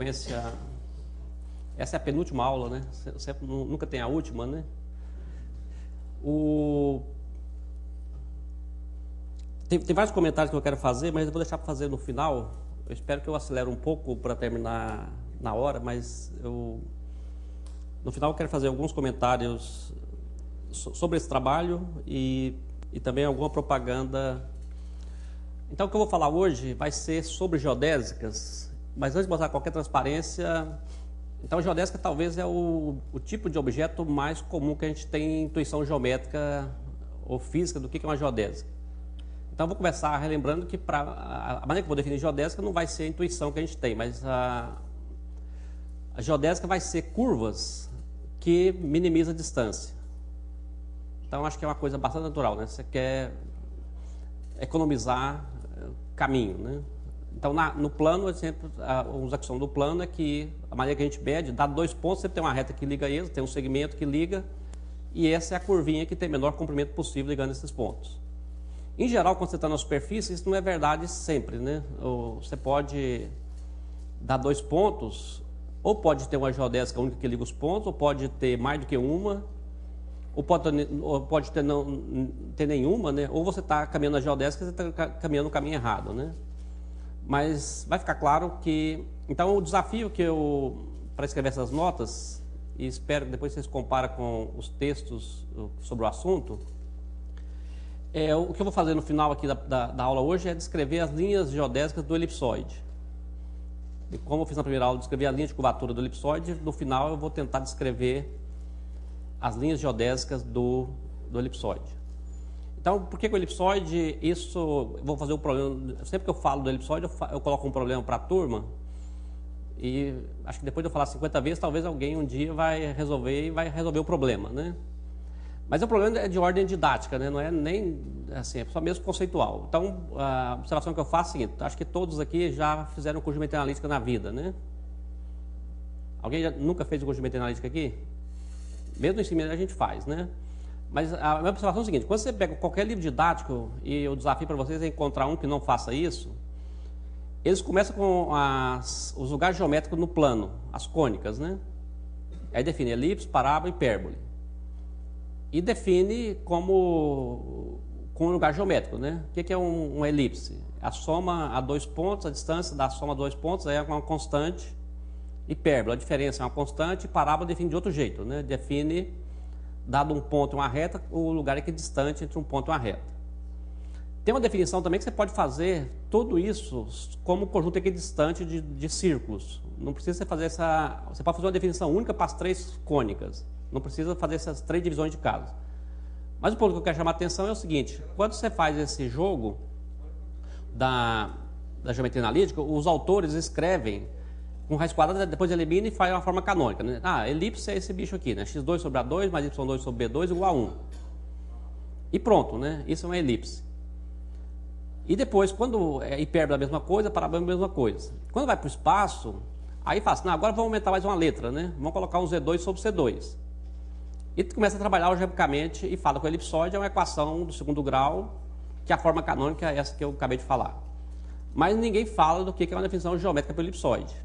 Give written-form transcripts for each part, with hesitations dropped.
Essa é a penúltima aula, né? Sempre, nunca tem a última, né? Tem vários comentários que eu quero fazer, mas eu vou deixar para fazer no final. Eu espero que eu acelere um pouco para terminar na hora, mas no final eu quero fazer alguns comentários sobre esse trabalho e também alguma propaganda. Então, o que eu vou falar hoje vai ser sobre geodésicas, mas antes de mostrar qualquer transparência, então geodésica talvez é o tipo de objeto mais comum que a gente tem em intuição geométrica ou física do que é uma geodésica. Então, eu vou começar relembrando que a maneira que eu vou definir geodésica não vai ser a intuição que a gente tem, mas a geodésica vai ser curvas que minimizam a distância. Então, acho que é uma coisa bastante natural, né? Você quer economizar caminho, né? Então, no plano, exemplo, a questão do plano é que a maneira que a gente mede, dá 2 pontos, você tem uma reta que liga eles, tem um segmento que liga, e essa é a curvinha que tem o menor comprimento possível ligando esses pontos. Em geral, quando você está na superfície, isso não é verdade sempre, né? Você pode dar 2 pontos, ou pode ter uma geodésica única que liga os pontos, ou pode ter mais do que uma, ou pode não ter nenhuma, né? Ou você está caminhando na geodésica e você está caminhando no caminho errado, né? Mas vai ficar claro que... Então, o desafio para escrever essas notas, e espero que depois vocês comparem com os textos sobre o assunto, o que eu vou fazer no final aqui da aula hoje é descrever as linhas geodésicas do elipsoide. E como eu fiz na primeira aula, descrever a linha de curvatura do elipsoide, no final eu vou tentar descrever as linhas geodésicas do elipsoide. Então, por que o elipsoide? Eu vou fazer um problema. Sempre que eu falo do elipsoide, eu coloco um problema para a turma. E acho que depois de eu falar 50 vezes, talvez alguém um dia vai resolver o problema, né? Mas o problema é de ordem didática, né? Não é nem assim, é só mesmo conceitual. Então, a observação que eu faço é a seguinte: acho que todos aqui já fizeram curso de geometria analítica na vida, né? Alguém nunca fez o curso de geometria analítica aqui? Mesmo no ensino médio a gente faz, né? Mas a minha observação é a seguinte: quando você pega qualquer livro didático, e o desafio para vocês é encontrar um que não faça isso, eles começam com os lugares geométricos no plano, as cônicas, né? Aí define elipse, parábola e hipérbole. E define com um lugar geométrico, né? O que é uma elipse? A soma a 2 pontos, a distância da soma a 2 pontos é uma constante. Hipérbole, a diferença é uma constante, e parábola define de outro jeito, né? Define, dado um ponto e uma reta, o lugar equidistante entre um ponto e uma reta. Tem uma definição também que você pode fazer tudo isso como um conjunto equidistante de círculos. Não precisa você fazer você pode fazer uma definição única para as 3 cônicas. Não precisa fazer essas 3 divisões de caso. Mas o ponto que eu quero chamar a atenção é o seguinte: quando você faz esse jogo da geometria analítica, os autores escrevem com raiz quadrada, depois elimina e faz uma forma canônica, né? Elipse é esse bicho aqui, né? x2 sobre A2 mais y2 sobre B2 igual a 1. E pronto, né? Isso é uma elipse. E depois, quando é hipérbole a mesma coisa, parábola a mesma coisa. Quando vai para o espaço, aí fala assim: agora vamos aumentar mais uma letra, né? Vamos colocar um Z2 sobre C2. E começa a trabalhar algebricamente e fala que o elipsoide é uma equação do 2º grau, que a forma canônica é essa que eu acabei de falar. Mas ninguém fala do que é uma definição geométrica para o elipsoide.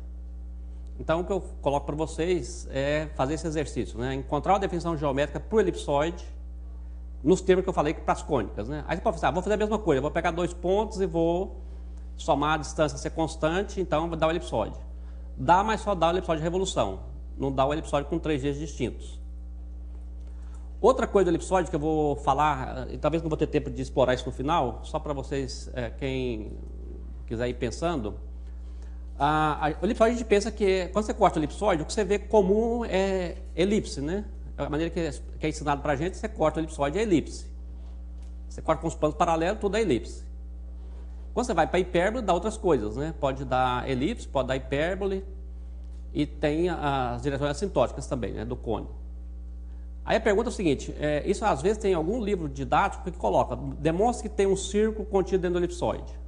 Então, o que eu coloco para vocês é fazer esse exercício, né? Encontrar uma definição geométrica para o elipsoide, nos termos que eu falei para as cônicas, né? Aí você pode pensar: vou fazer a mesma coisa, vou pegar 2 pontos e vou somar a distância ser constante, então vai dar o elipsoide. Dá, mas só dá o elipsoide de revolução, não dá o elipsoide com 3 dias distintos. Outra coisa do elipsoide que eu vou falar, e talvez não vou ter tempo de explorar isso no final, só para vocês, quem quiser ir pensando. O elipsoide, a gente pensa que quando você corta o elipsoide, o que você vê comum é elipse, né? A maneira que é ensinado para a gente, você corta o elipsoide é elipse. Você corta com os planos paralelos, tudo é elipse. Quando você vai para hipérbole, dá outras coisas, né? Pode dar elipse, pode dar hipérbole, e tem as direções assintóticas também, né? Do cone. Aí a pergunta é o seguinte: isso às vezes tem algum livro didático que coloca, demonstra que tem um círculo contido dentro do elipsoide.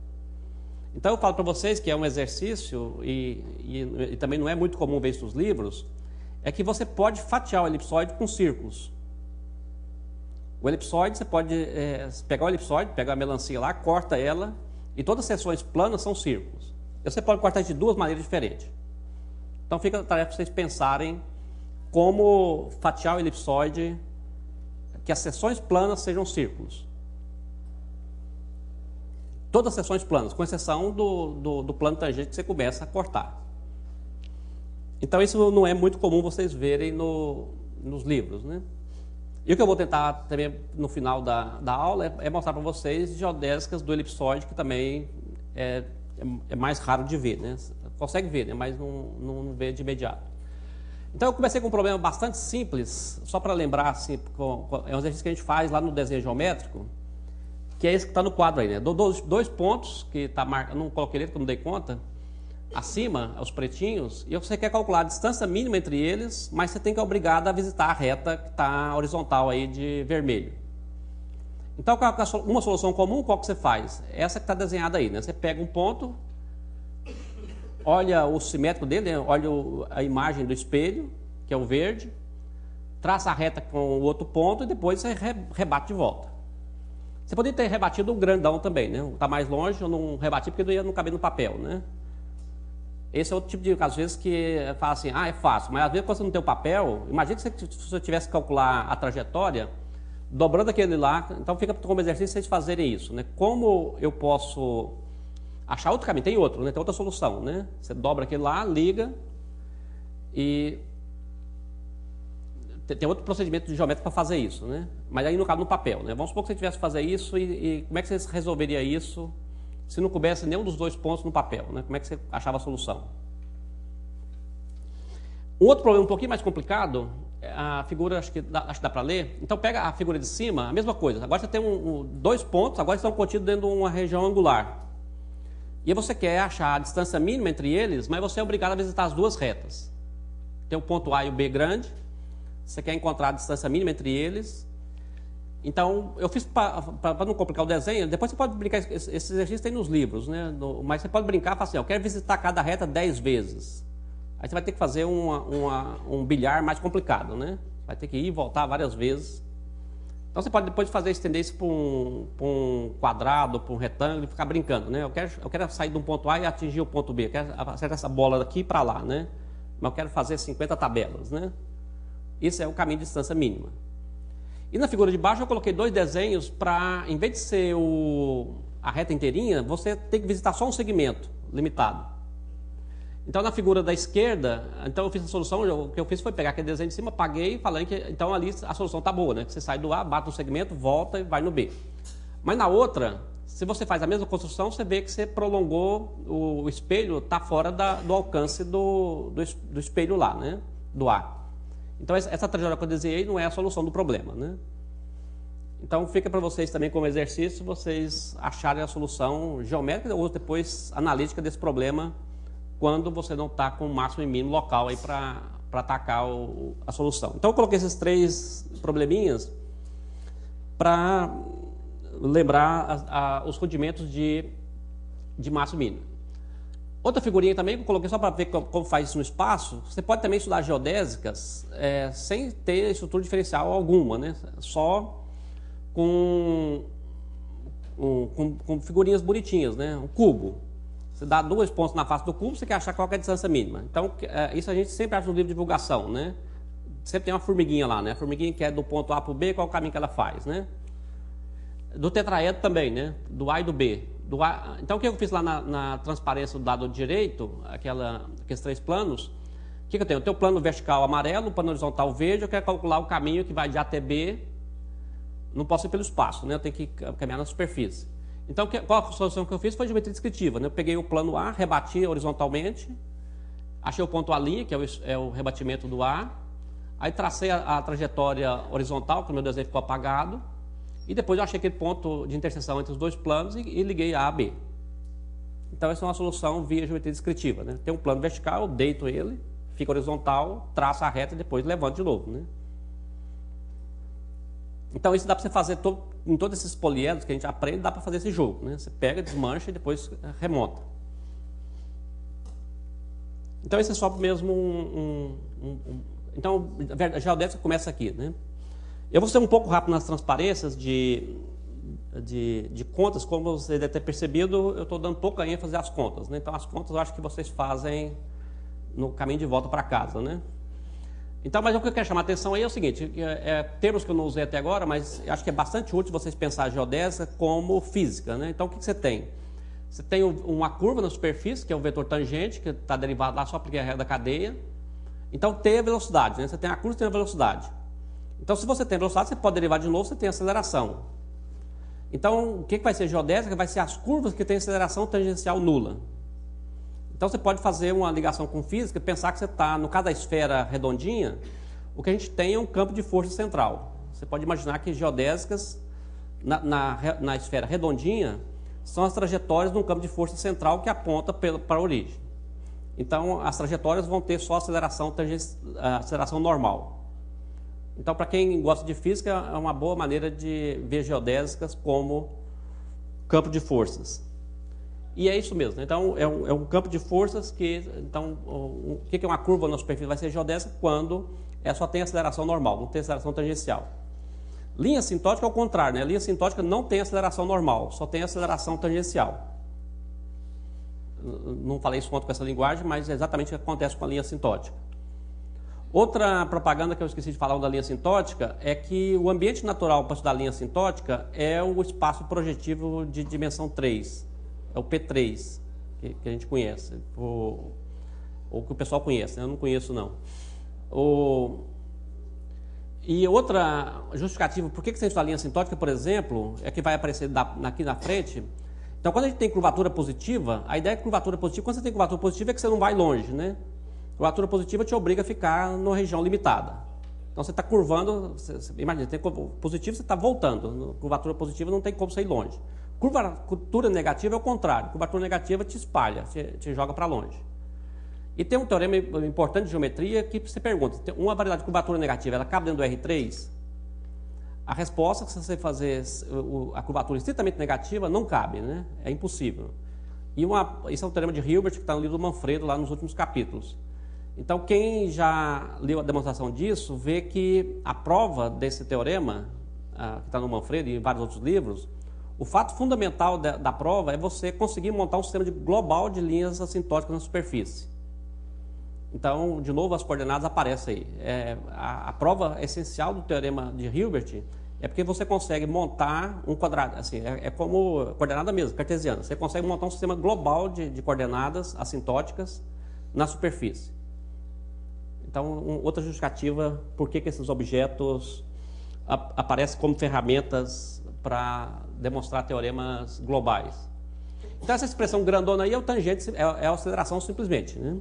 Então eu falo para vocês que é um exercício, e também não é muito comum ver isso nos livros, é que você pode fatiar o elipsoide com círculos. O elipsoide, você pode pegar o elipsoide, pegar a melancia lá, corta ela, e todas as seções planas são círculos. Você pode cortar de 2 maneiras diferentes. Então fica a tarefa para vocês pensarem como fatiar o elipsoide, que as seções planas sejam círculos. Todas as seções planas, com exceção do plano tangente que você começa a cortar. Então isso não é muito comum vocês verem nos livros, né? E o que eu vou tentar também no final da aula é mostrar para vocês geodésicas do elipsoide, que também é mais raro de ver, né? Consegue ver, né? Mas não vê de imediato. Então eu comecei com um problema bastante simples, só para lembrar, assim, é um exercício que a gente faz lá no desenho geométrico, que é esse que está no quadro aí, né? Dois pontos, que está marcado, não coloquei ele porque eu não dei conta, acima, os pretinhos, e você quer calcular a distância mínima entre eles, mas você tem que ser obrigado a visitar a reta que está horizontal aí de vermelho. Então, uma solução comum, qual que você faz? Essa que está desenhada aí, né? Você pega um ponto, olha o simétrico dele, né? Olha a imagem do espelho, que é o verde, traça a reta com o outro ponto e depois você rebate de volta. Você poderia ter rebatido um grandão também, né? Está mais longe, eu não rebati porque não ia caber no papel, né? Esse é outro tipo de, às vezes, que fala assim, é fácil, mas às vezes quando você não tem o papel, imagina que se você tivesse que calcular a trajetória, dobrando aquele lá, então fica como exercício vocês fazerem isso, né? Como eu posso achar outro caminho? Tem outro, né? Tem outra solução, né? Você dobra aquele lá, liga e tem outro procedimento de geométrico para fazer isso, né? Mas aí no caso no papel, né? Vamos supor que você tivesse que fazer isso e como é que você resolveria isso se não coubesse nenhum dos dois pontos no papel, né? Como é que você achava a solução? Um outro problema um pouquinho mais complicado, a figura, acho que dá para ler. Então pega a figura de cima, a mesma coisa. Agora você tem dois pontos, agora estão contidos dentro de uma região angular. E você quer achar a distância mínima entre eles, mas você é obrigado a visitar as duas retas. Tem o ponto A e o B grande, você quer encontrar a distância mínima entre eles. Então, eu fiz para não complicar o desenho, depois você pode brincar, esse exercício tem nos livros, né? Mas você pode brincar e falar assim, eu quero visitar cada reta 10 vezes. Aí você vai ter que fazer um bilhar mais complicado, né? Vai ter que ir e voltar várias vezes. Então você pode depois estender isso para um quadrado, para um retângulo e ficar brincando, né? Eu quero sair de um ponto A e atingir o ponto B, eu quero acertar essa bola daqui para lá, né? Mas eu quero fazer 50 tabelas, né? Esse é o caminho de distância mínima. E na figura de baixo eu coloquei dois desenhos para, em vez de ser a reta inteirinha, você tem que visitar só um segmento limitado. Então na figura da esquerda, então eu fiz a solução, o que eu fiz foi pegar aquele desenho de cima, apaguei e falei que então ali a solução está boa, né? Que você sai do A, bate no segmento, volta e vai no B. Mas na outra, se você faz a mesma construção, você vê que você prolongou, o espelho está fora do alcance do espelho lá, né? Do A. Então essa trajetória que eu desenhei não é a solução do problema, né? Então fica para vocês também como exercício, vocês acharem a solução geométrica ou depois analítica desse problema quando você não está com o máximo e mínimo local aí para atacar a solução. Então eu coloquei esses três probleminhas para lembrar os rudimentos de máximo e mínimo. Outra figurinha também que eu coloquei só para ver como faz isso no espaço, você pode também estudar geodésicas sem ter estrutura diferencial alguma, né? Só com figurinhas bonitinhas, né? Um cubo. Você dá 2 pontos na face do cubo, você quer achar qual é a distância mínima. Então, isso a gente sempre acha no livro de divulgação, né? Sempre tem uma formiguinha lá, né? A formiguinha que é do ponto A para o B, qual é o caminho que ela faz, né? Do tetraedro também, né? Do A e do B. Então, o que eu fiz lá na transparência do lado direito, aqueles 3 planos, o que eu tenho? Eu tenho o plano vertical amarelo, o plano horizontal verde, eu quero calcular o caminho que vai de A até B, não posso ir pelo espaço, né? Eu tenho que caminhar na superfície. Então, qual a solução que eu fiz foi geometria descritiva, né? Eu peguei o plano A, rebati horizontalmente, achei o ponto A', que é o rebatimento do A, aí tracei a trajetória horizontal, que o meu desenho ficou apagado, e depois eu achei aquele ponto de interseção entre os dois planos e liguei A a B. Então essa é uma solução via geometria descritiva, né? Tem um plano vertical, eu deito ele, fica horizontal, traço a reta e depois levanto de novo, né? Então isso dá para você fazer em todos esses poliedros que a gente aprende, dá para fazer esse jogo, né? Você pega, desmancha e depois remonta. Então esse é só mesmo Então a geodésica começa aqui, né? Eu vou ser um pouco rápido nas transparências de contas, como você deve ter percebido, eu estou dando pouca ênfase às contas, né? Então as contas eu acho que vocês fazem no caminho de volta para casa, né? Então, mas o que eu quero chamar a atenção aí é o seguinte, termos que eu não usei até agora, mas acho que é bastante útil vocês pensar a geodésica como física, né? Então, o que você tem? Você tem uma curva na superfície, que é o vetor tangente, que está derivado lá só porque é a regra da cadeia. Então, T é a velocidade, né? Você tem a curva e tem a velocidade. Então, se você tem velocidade, você pode derivar de novo, você tem aceleração. Então, o que vai ser geodésica? Vai ser as curvas que têm aceleração tangencial nula. Então, você pode fazer uma ligação com física e pensar que você está, no caso da esfera redondinha, o que a gente tem é um campo de força central. Você pode imaginar que geodésicas, na esfera redondinha, são as trajetórias de um campo de força central que aponta para a origem. Então, as trajetórias vão ter só aceleração normal. Então, para quem gosta de física, é uma boa maneira de ver geodésicas como campo de forças. E é isso mesmo. Então, é um campo de forças que... Então, o que é uma curva na superfície? Vai ser geodésica quando só tem aceleração normal, não tem aceleração tangencial. Linha assintótica é o contrário, né? A linha assintótica não tem aceleração normal, só tem aceleração tangencial. Não falei isso ontem com essa linguagem, mas é exatamente o que acontece com a linha assintótica. Outra propaganda que eu esqueci de falar da linha assintótica é que o ambiente natural para estudar a linha assintótica é o espaço projetivo de dimensão 3. É o P3, que a gente conhece, ou que o pessoal conhece, né? Eu não conheço não. E outra justificativa, por que você estuda a linha assintótica, por exemplo, é que vai aparecer aqui na frente. Então, quando a gente tem curvatura positiva, a ideia é que curvatura positiva, quando você tem curvatura positiva é que você não vai longe, né? Curvatura positiva te obriga a ficar numa região limitada. Então, você está curvando, imagina, tem positivo, você está voltando. Curvatura positiva não tem como sair longe. Curvatura negativa é o contrário. Curvatura negativa te espalha, te joga para longe. E tem um teorema importante de geometria que você pergunta, uma variedade de curvatura negativa, ela cabe dentro do R3? A resposta é que se você fazer a curvatura estritamente negativa, não cabe, né? É impossível. E isso é um teorema de Hilbert que está no livro do Manfredo, lá nos últimos capítulos. Então, quem já leu a demonstração disso, vê que a prova desse teorema, que está no Manfredo e em vários outros livros, o fato fundamental da prova é você conseguir montar um sistema global de linhas assintóticas na superfície. Então, de novo, as coordenadas aparecem aí. A prova essencial do teorema de Hilbert é porque você consegue montar um quadrado, assim, é como coordenada mesmo, cartesiana. Você consegue montar um sistema global de coordenadas assintóticas na superfície. Então, outra justificativa por que esses objetos aparecem como ferramentas para demonstrar teoremas globais. Então, essa expressão grandona aí é o tangente, é a aceleração simplesmente, né?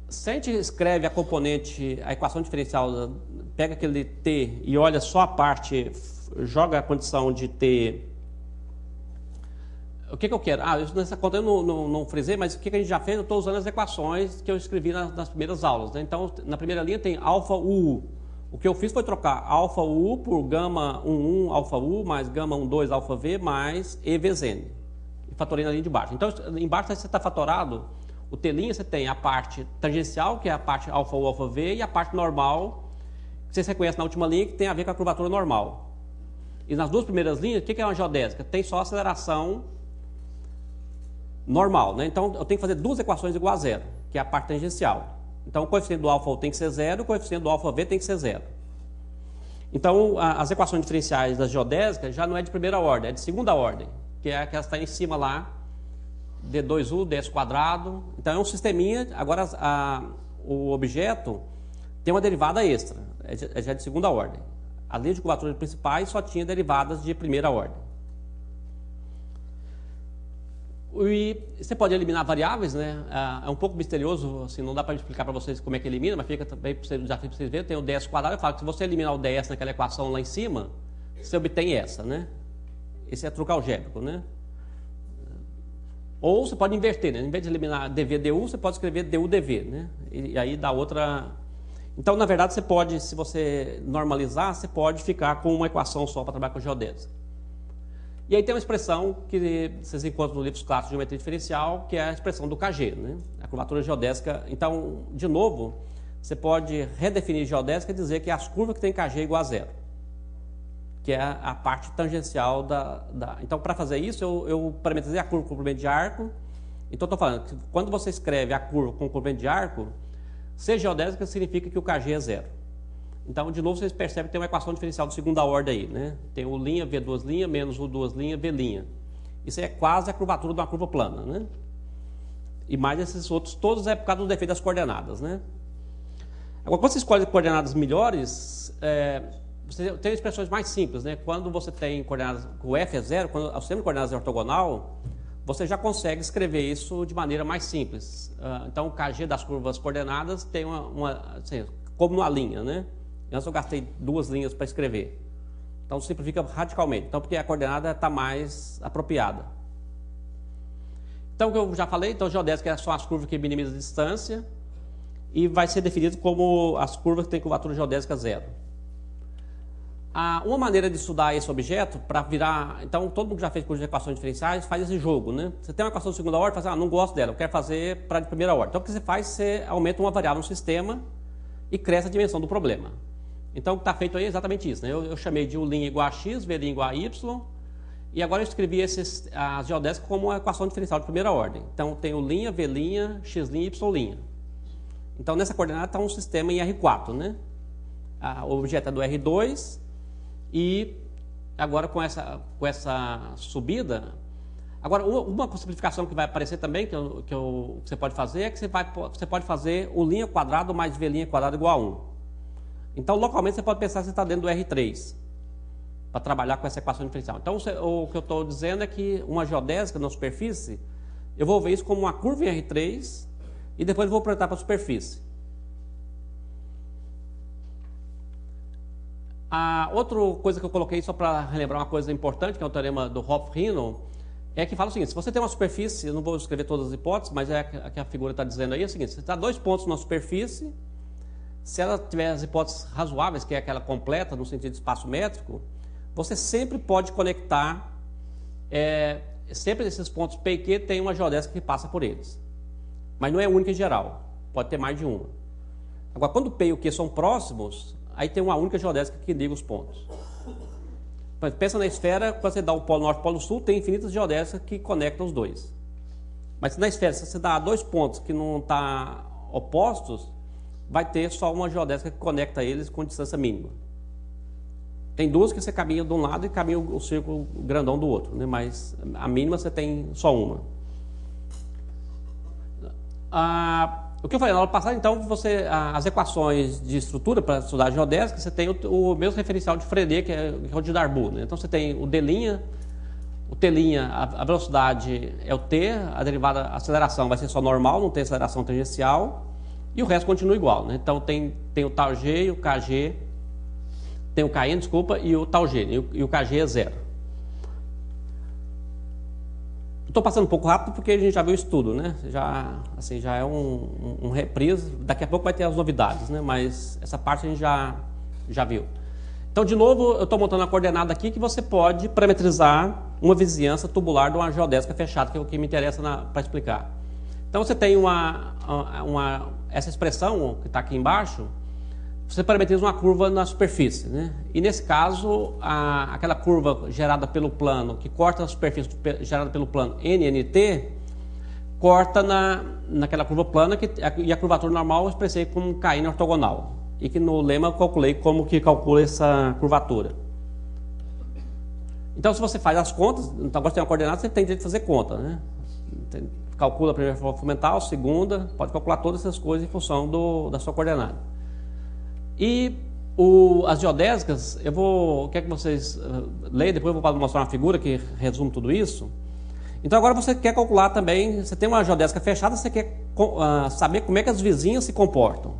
Se a gente escreve a equação diferencial, pega aquele t e olha só a parte, joga a condição de t. O que eu quero? Nessa conta eu não frisei, mas o que a gente já fez? Eu estou usando as equações que eu escrevi nas primeiras aulas, né? Então, na primeira linha tem alfa UU. O que eu fiz foi trocar alfa UU por gama 11 alfa U mais gama 12 alfa V mais EVZN. E fatorei na linha de baixo. Então, embaixo você está fatorado. O T' você tem a parte tangencial, que é a parte alfa U, alfa V, e a parte normal, que você conhece na última linha, que tem a ver com a curvatura normal. E nas duas primeiras linhas, o que é uma geodésica? Tem só aceleração normal, né? Então, eu tenho que fazer duas equações igual a zero, que é a parte tangencial. Então, o coeficiente do alfa U tem que ser zero, o coeficiente do alfa V tem que ser zero. Então, as equações diferenciais da geodésica já não é de primeira ordem, é de segunda ordem, que é a que está em cima lá, D2U, ds quadrado. Então é um sisteminha. Agora o objeto tem uma derivada extra, já de segunda ordem. A linha de curvatura principais só tinha derivadas de primeira ordem. E você pode eliminar variáveis, né? É um pouco misterioso, assim, não dá para explicar para vocês como é que elimina, mas fica também um desafio para vocês verem. Tem o ds quadrado, eu falo que se você eliminar o ds naquela equação lá em cima, você obtém essa, né? Esse é truque algébrico, né? Ou você pode inverter, né? Em vez de eliminar dv du, você pode escrever du dv, né? E aí dá outra. Então, na verdade, você pode, se você normalizar, você pode ficar com uma equação só para trabalhar com geodésica. E aí tem uma expressão que vocês encontram nos livros clássicos de geometria diferencial, que é a expressão do Kg, né? A curvatura geodésica. Então, de novo, você pode redefinir geodésica e dizer que as curvas que têm Kg é igual a zero, que é a parte tangencial Então, para fazer isso, eu parametrizei a curva com comprimento de arco Então, estou falando que quando você escreve a curva com comprimento de arco, C geodésica significa que o KG é zero. Então, de novo, vocês percebem que tem uma equação diferencial de segunda ordem aí, né? Tem o' V duas linhas, menos o duas linhas, V'. Isso é quase a curvatura de uma curva plana, né? E mais esses outros, todos é por causa do defeito das coordenadas, né? Agora, quando você escolhe coordenadas melhores, você tem expressões mais simples, né? Quando você tem coordenadas, o F é zero, quando o sistema de coordenadas é ortogonal, você já consegue escrever isso de maneira mais simples. Então, o KG das curvas coordenadas tem assim, como numa linha, né? Antes eu gastei duas linhas para escrever. Então, simplifica radicalmente. Então, porque a coordenada está mais apropriada. Então, o que eu já falei, então, geodésica são as curvas que minimizam a distância e vai ser definido como as curvas que têm curvatura geodésica zero. Uma maneira de estudar esse objeto, para virar... Então, todo mundo que já fez curso de equações diferenciais faz esse jogo, né? Você tem uma equação de segunda ordem, faz, não gosto dela, eu quero fazer para de primeira ordem. Então, o que você faz, você aumenta uma variável no sistema e cresce a dimensão do problema. Então, o que está feito aí é exatamente isso, né? Eu chamei de U' igual a x, V' igual a y, e agora eu escrevi as geodésicas como uma equação diferencial de primeira ordem. Então, tem U', V', x', y'. Então, nessa coordenada está um sistema em R4, né? O objeto é do R2, e agora com essa subida... Agora, uma simplificação que vai aparecer também, que você pode fazer, é que você pode fazer U' quadrado mais V' quadrado igual a 1. Então, localmente, você pode pensar que você está dentro do R3, para trabalhar com essa equação diferencial. Então, o que eu estou dizendo é que uma geodésica na superfície, eu vou ver isso como uma curva em R3, e depois eu vou projetar para a superfície. Outra coisa que eu coloquei, só para relembrar uma coisa importante, que é o teorema do Hopf-Rino, é que fala o seguinte: se você tem uma superfície, eu não vou escrever todas as hipóteses, mas é a que a figura está dizendo aí, é o seguinte: você está 2 pontos na superfície, se ela tiver as hipóteses razoáveis, que é aquela completa, no sentido de espaço métrico, você sempre pode conectar, sempre esses pontos P e Q tem uma geodésica que passa por eles. Mas não é única em geral, pode ter mais de uma. Agora, quando o P e o Q são próximos, aí tem uma única geodésica que liga os pontos. Pensa na esfera, quando você dá o polo norte e o polo sul, tem infinitas geodésicas que conectam os dois. Mas na esfera, se você dá 2 pontos que não estão opostos, vai ter só uma geodésica que conecta eles com distância mínima. Tem duas que você caminha de um lado e caminha o círculo grandão do outro, né? Mas a mínima você tem só uma. O que eu falei na aula passada, então, as equações de estrutura para estudar a geodésica, você tem o mesmo referencial de Frenet, que é o de Darboux, né? Então, você tem o D', o T', a velocidade é o T, a derivada, a aceleração vai ser só normal, não tem aceleração tangencial, e o resto continua igual, né? Então, tem o tau G e o KG, tem o Kn, desculpa, e o tau G, e o KG é zero. Estou passando um pouco rápido porque a gente já viu isso tudo, né? Já é um reprise. Daqui a pouco vai ter as novidades, né? Mas essa parte a gente já viu. Então, de novo, eu estou montando a coordenada aqui que você pode parametrizar uma vizinhança tubular de uma geodésica fechada, que é o que me interessa para explicar. Então, você tem essa expressão que está aqui embaixo, você parametriza uma curva na superfície, né? E nesse caso, aquela curva gerada pelo plano, que corta a superfície gerada pelo plano NNT, corta naquela curva plana, e a curvatura normal eu expressei como Kn ortogonal. E que no lema eu calculei como que calcula essa curvatura. Então, se você faz as contas, então agora tem uma coordenada, você tem direito de fazer conta, né? Calcula a primeira forma fundamental, a segunda, pode calcular todas essas coisas em função da sua coordenada. E as geodésicas, quero que vocês leiam, depois eu vou mostrar uma figura que resume tudo isso. Então agora você quer calcular também, você tem uma geodésica fechada, você quer saber como é que as vizinhas se comportam.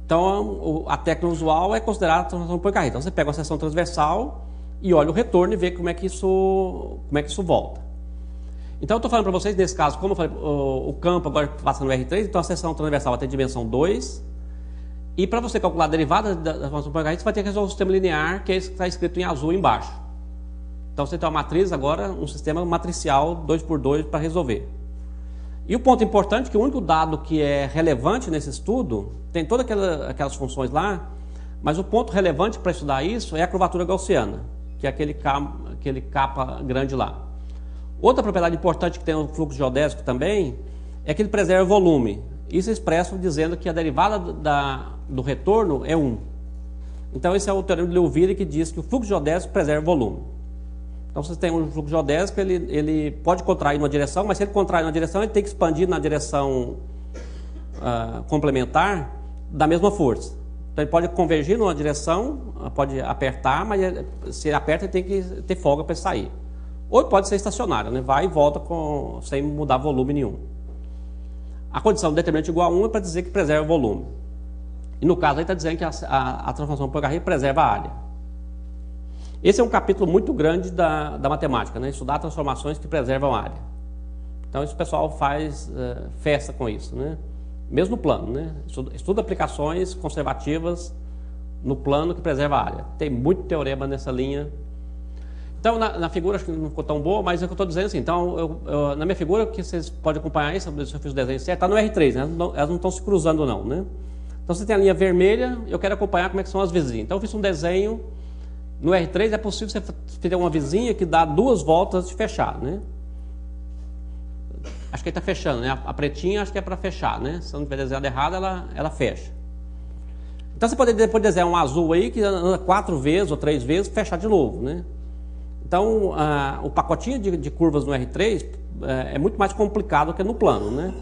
Então a técnica usual é considerar a transformação de Poincaré. Então você pega uma seção transversal e olha o retorno e vê como é que isso volta. Então eu estou falando para vocês, nesse caso, como eu falei, o campo agora passa no R3, então a seção transversal vai ter dimensão 2. E para você calcular a derivada da transformação de Poincaré, você vai ter que resolver o sistema linear, que é esse que está escrito em azul embaixo. Então você tem uma matriz agora, um sistema matricial 2×2 para resolver. E o ponto importante é que o único dado que é relevante nesse estudo, tem todas aquelas funções lá, mas o ponto relevante para estudar isso é a curvatura gaussiana, que é aquele capa grande lá. Outra propriedade importante que tem no fluxo geodésico também é que ele preserva volume. Isso é expresso dizendo que a derivada do retorno é 1. Então esse é o teorema de Liouville, que diz que o fluxo geodésico preserva volume. Então você tem um fluxo geodésico, ele pode contrair numa direção, mas se ele contrair numa direção, ele tem que expandir na direção complementar da mesma força. Então ele pode convergir numa direção, pode apertar, mas se ele aperta ele tem que ter folga para sair. Ou pode ser estacionário, né? Vai e volta sem mudar volume nenhum. A condição determinante igual a 1 é para dizer que preserva o volume. E no caso aí está dizendo que a transformação por Poincaré preserva a área. Esse é um capítulo muito grande da matemática, né? Estudar transformações que preservam a área. Então isso o pessoal faz festa com isso, né? Mesmo no plano, né? Estuda aplicações conservativas no plano que preserva a área. Tem muito teorema nessa linha. Então, na figura, acho que não ficou tão boa, mas é o que eu estou dizendo assim. Então, na minha figura, que vocês podem acompanhar isso, se eu fiz o desenho certo, está no R3, né? Elas não estão se cruzando não, né? Então, você tem a linha vermelha, eu quero acompanhar como é que são as vizinhas. Então, eu fiz um desenho, no R3 é possível você ter uma vizinha que dá 2 voltas de fechar, né? Acho que ele está fechando, né? A pretinha acho que é para fechar, né? Se eu não tiver desenhado errado, ela fecha. Então, você pode depois desenhar um azul aí, que anda 4 vezes ou 3 vezes, fechar de novo, né? Então, o pacotinho de curvas no R3 é muito mais complicado que no plano, né?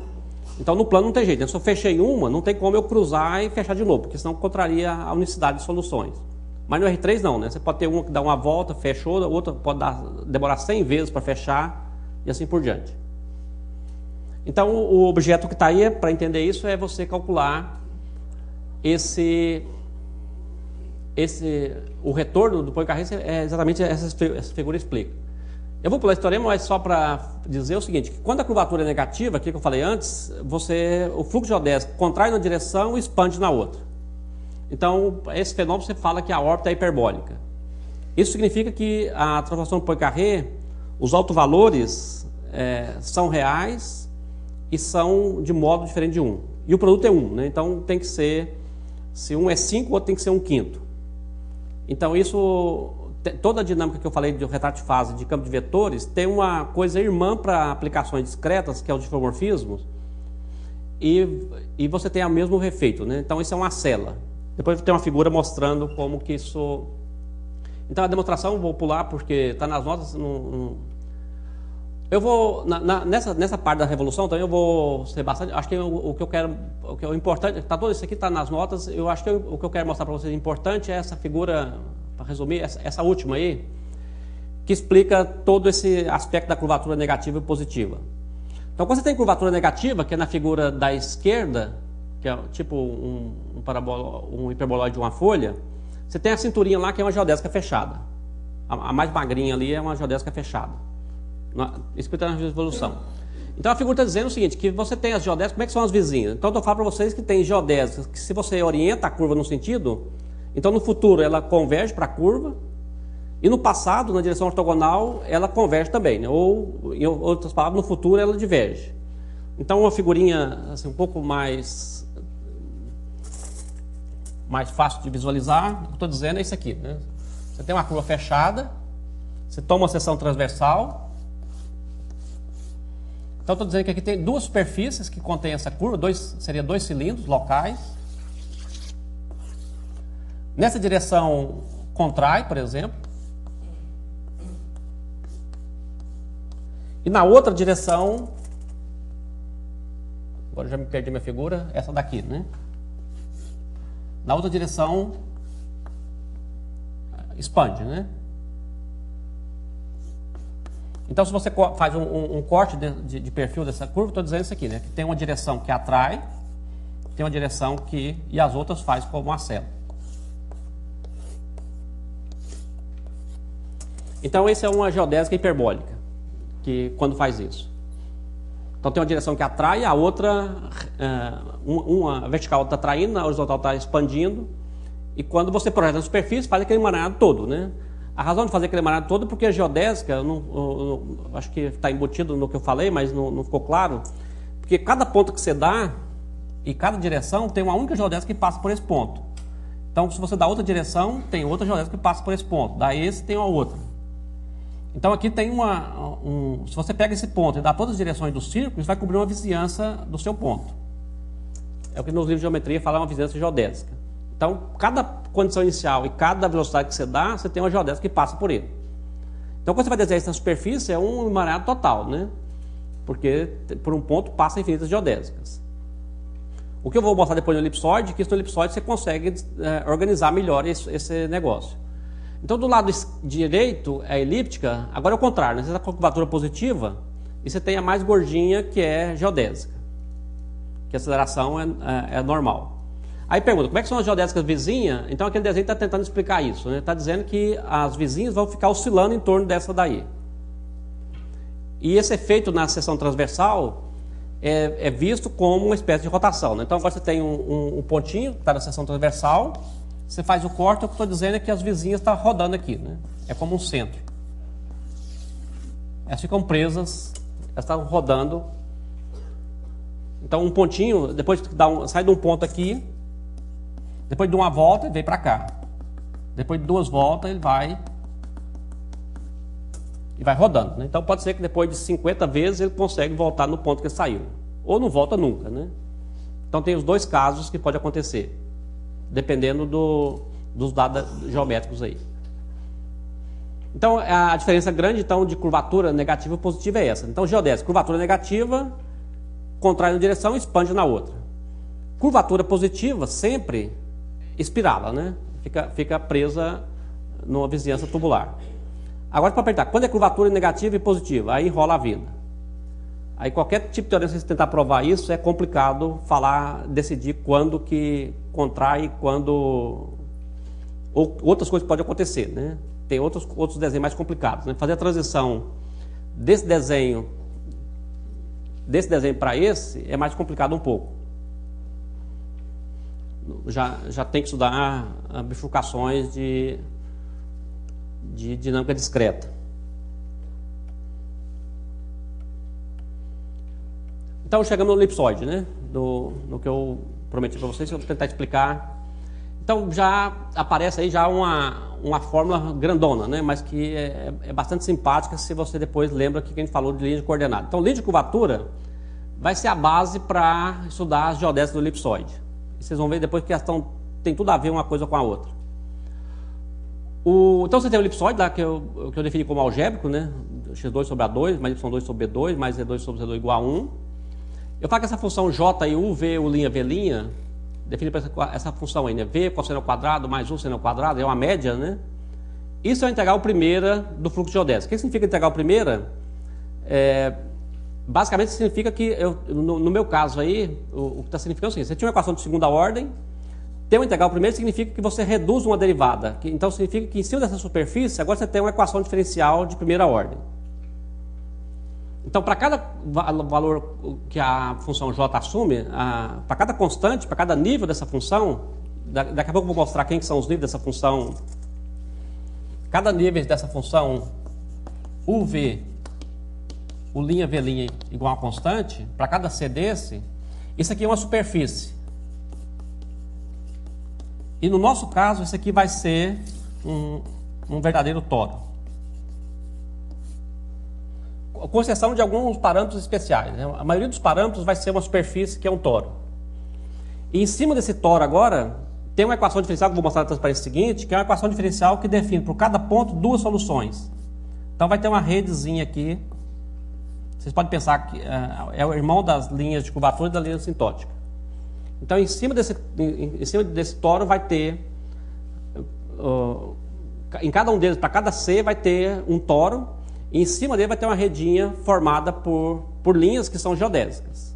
Então, no plano não tem jeito, né? Se eu fechei uma, não tem como eu cruzar e fechar de novo, porque senão contraria a unicidade de soluções. Mas no R3 não, né? Você pode ter uma que dá uma volta, fechou, outra pode demorar 100 vezes para fechar e assim por diante. Então, o objeto que está aí, para entender isso, é você calcular o retorno do Poincaré, é exatamente essa figura explica. Eu vou pular esse teorema, mas só para dizer o seguinte, que quando a curvatura é negativa, aquilo que eu falei antes, o fluxo geodésico contrai numa direção e expande na outra. Então, esse fenômeno você fala que a órbita é hiperbólica. Isso significa que a transformação do Poincaré, os autovalores são reais e são de modo diferente de 1. E o produto é 1, né? Então tem que ser, se um é 5, o outro tem que ser 1/5. Então isso, toda a dinâmica que eu falei de retrato de fase de campo de vetores, tem uma coisa irmã para aplicações discretas, que é o difeomorfismo, e você tem o mesmo efeito, né? Então isso é uma cela. Depois tem uma figura mostrando como que isso... Então a demonstração, vou pular porque está nas notas, eu vou, nessa parte da revolução também eu vou ser bastante, acho que o que eu quero, o que é importante, todo isso aqui está nas notas, eu acho que o que eu quero mostrar para vocês importante é essa figura, para resumir, essa última aí, que explica todo esse aspecto da curvatura negativa e positiva. Então quando você tem curvatura negativa, que é na figura da esquerda, que é tipo um hiperboloide de uma folha, você tem a cinturinha lá que é uma geodésica fechada. A mais magrinha ali é uma geodésica fechada. Escrita na revolução. Então a figura está dizendo o seguinte, que você tem as geodésicas, como é que são as vizinhas? Então eu estou falando para vocês que tem geodésicas que se você orienta a curva no sentido, então no futuro ela converge para a curva, e no passado, na direção ortogonal, ela converge também, né? Ou, em outras palavras, no futuro ela diverge. Então uma figurinha assim, um pouco mais fácil de visualizar, o que eu estou dizendo é isso aqui, né? Você tem uma curva fechada, você toma uma seção transversal. Então, estou dizendo que aqui tem 2 superfícies que contêm essa curva, seria 2 cilindros locais. Nessa direção contrai, por exemplo. E na outra direção, agora eu já me perdi minha figura, essa daqui, né? Na outra direção, expande, né? Então, se você faz um corte de perfil dessa curva, estou dizendo isso aqui, né? Que tem uma direção que atrai, tem uma direção que... e as outras faz como uma célula. Então, essa é uma geodésica hiperbólica, que quando faz isso. Então, tem uma direção que atrai, a outra, uma vertical está atraindo, a horizontal está expandindo, e quando você projeta na superfície, faz aquele emaranhado todo, né? A razão de fazer aquele emaranhado todo é porque a geodésica, eu acho que está embutido no que eu falei, mas não ficou claro, porque cada ponto que você dá, e cada direção, tem uma única geodésica que passa por esse ponto. Então, se você dá outra direção, tem outra geodésica que passa por esse ponto, dá esse, tem uma outra. Então aqui tem se você pega esse ponto e dá todas as direções do círculo, isso vai cobrir uma vizinhança do seu ponto. É o que nos livros de geometria fala uma vizinhança geodésica. Então, cada condição inicial e cada velocidade que você dá, você tem uma geodésica que passa por ele. Então, quando você vai desenhar isso na superfície, é um emaranhado total, né? Porque por um ponto passa infinitas geodésicas. O que eu vou mostrar depois no elipsoide, que isso no elipsoide você consegue organizar melhor esse negócio. Então, do lado direito é elíptica, agora é o contrário, né? Você está com a curvatura positiva e você tem a mais gordinha, que é geodésica, que a aceleração é normal. Aí pergunta, como é que são as geodésicas vizinhas? Então, aquele desenho está tentando explicar isso, né? Está dizendo que as vizinhas vão ficar oscilando em torno dessa daí. E esse efeito na seção transversal é visto como uma espécie de rotação, né? Então, agora você tem um pontinho que está na seção transversal, você faz o corte, o que eu estou dizendo é que as vizinhas estão rodando aqui, né? É como um centro. Elas ficam presas, elas estão rodando. Então, um pontinho, depois sai de um ponto aqui, depois de uma volta, ele vem para cá. Depois de 2 voltas, ele vai rodando, né? Então, pode ser que depois de 50 vezes ele consegue voltar no ponto que ele saiu. Ou não volta nunca, né? Então, tem os 2 casos que pode acontecer, dependendo dos dados geométricos aí. Então, a diferença grande então, de curvatura negativa e positiva é essa. Então, geodésica, curvatura negativa, contrai uma direção e expande na outra. Curvatura positiva sempre espirala, né? Fica presa numa vizinhança tubular. Agora, para apertar, quando é curvatura negativa e positiva, aí enrola a vida. Aí qualquer tipo de teoria, se você tentar provar isso, é complicado decidir quando que contrai, quando... Ou outras coisas podem acontecer, né? Tem outros desenhos mais complicados, né? Fazer a transição desse desenho para esse é mais complicado um pouco. Já tem que estudar bifurcações de dinâmica discreta. Então chegamos no elipsoide, né? No que eu prometi para vocês, eu vou tentar explicar. Então já aparece aí já uma fórmula grandona, né? Mas que é bastante simpática se você depois lembra que a gente falou de linha de coordenada. Então linha de curvatura vai ser a base para estudar as geodésicas do elipsoide. E vocês vão ver depois que elas tem tudo a ver uma coisa com a outra. Então você tem o elipsoide lá que eu defini como algébrico, né? x2 sobre A2 mais y2 sobre B2 mais Z2 sobre Z2 igual a 1. Eu falo que essa função J e U, V, U', V', define para essa função aí, né? V cosseno ao quadrado mais U seno ao quadrado, é uma média, né? Isso é a integral primeira do fluxo geodésico. O que significa integral primeira? Basicamente significa que, no meu caso aí, o que está significando é o seguinte: você tinha uma equação de segunda ordem, ter uma integral primeira significa que você reduz uma derivada. Então significa que em cima dessa superfície, agora você tem uma equação diferencial de primeira ordem. Então, para cada valor que a função j assume, para cada constante, para cada nível dessa função, daqui a pouco eu vou mostrar quem que são os níveis dessa função. Cada nível dessa função uv, u', v' igual a constante, para cada c desse, isso aqui é uma superfície. E no nosso caso, isso aqui vai ser um verdadeiro toro. Com exceção de alguns parâmetros especiais, né? A maioria dos parâmetros vai ser uma superfície que é um toro. E em cima desse toro agora, tem uma equação diferencial que eu vou mostrar na transparência seguinte, que é uma equação diferencial que define por cada ponto 2 soluções. Então vai ter uma redezinha aqui. Vocês podem pensar que é o irmão das linhas de curvatura e da linha assintótica. Então em cima desse toro vai ter, em cada um deles, para cada C vai ter um toro. E em cima dele vai ter uma redinha formada por linhas que são geodésicas.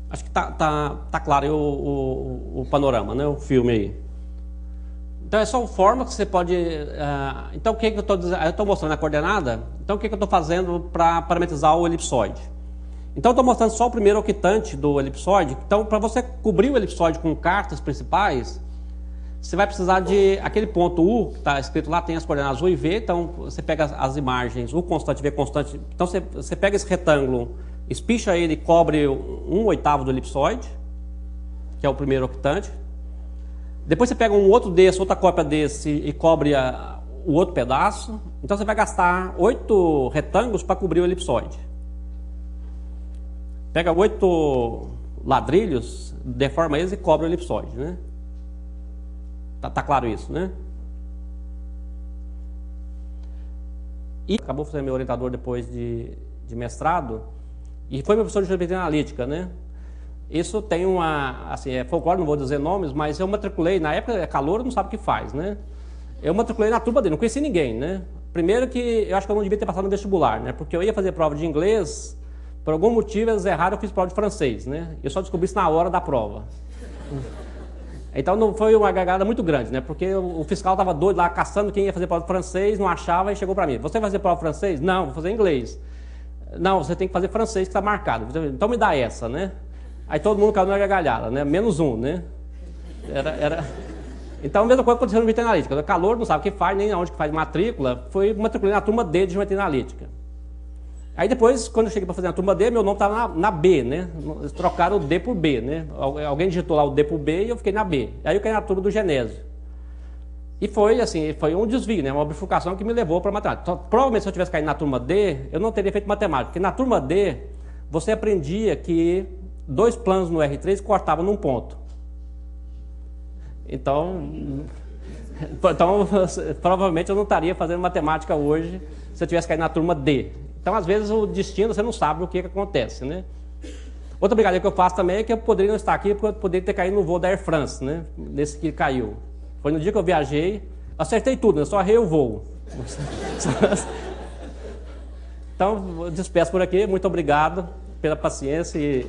Acho que tá claro aí o panorama, né? O filme aí. Então é só forma que você pode... então o que eu estou dizendo? Eu estou mostrando a coordenada. Então o que eu estou fazendo para parametrizar o elipsoide? Então eu estou mostrando só o primeiro octante do elipsoide. Então para você cobrir o elipsoide com cartas principais, você vai precisar de aquele ponto U, que está escrito lá, tem as coordenadas U e V, então você pega as imagens, U constante, V constante, então você pega esse retângulo, espicha ele e cobre 1/8 do elipsoide, que é o primeiro octante. Depois você pega um outro desse, outra cópia desse e cobre o outro pedaço. Então você vai gastar 8 retângulos para cobrir o elipsoide. Pega 8 ladrilhos, deforma eles e cobre o elipsoide, né? Tá claro isso, né? E acabou sendo meu orientador depois de mestrado e foi meu professor de geometria analítica, né? Isso tem uma, assim, é folclore, não vou dizer nomes, mas eu matriculei, na época é calor, não sabe o que faz, né? Eu matriculei na turma dele, não conheci ninguém, né? Primeiro que eu acho que eu não devia ter passado no vestibular, né? Porque eu ia fazer prova de inglês, por algum motivo eles erraram, eu fiz prova de francês, né? Eu só descobri isso na hora da prova. Então não foi uma gargalhada muito grande, né? Porque o fiscal estava doido lá, caçando quem ia fazer prova de francês, não achava e chegou para mim. Você vai fazer prova de francês? Não, vou fazer inglês. Não, você tem que fazer francês que está marcado. Então me dá essa, né? Aí todo mundo caiu na gargalhada, né? Menos um, né? Então a mesma coisa aconteceu no geometria analítica. Calor, não sabe o que faz, nem onde que faz matrícula. Foi matriculei na turma D de geometria analítica. Aí depois, quando eu cheguei para fazer a turma D, meu nome estava na B, né? Eles trocaram o D por B, né? Alguém digitou lá o D por B e eu fiquei na B. Aí eu caí na turma do Genésio. E foi assim, foi um desvio, né? Uma bifurcação que me levou para matemática. Então, provavelmente se eu tivesse caído na turma D, eu não teria feito matemática. Porque na turma D, você aprendia que 2 planos no R3 cortavam num ponto. Então, provavelmente eu não estaria fazendo matemática hoje se eu tivesse caído na turma D. Então, às vezes, o destino, você não sabe o que acontece, né? Outra brincadeira que eu faço também é que eu poderia não estar aqui porque eu poderia ter caído no voo da Air France, né? Nesse que caiu. Foi no dia que eu viajei, acertei tudo, né? Só errei o voo. Então, eu despeço por aqui. Muito obrigado pela paciência e...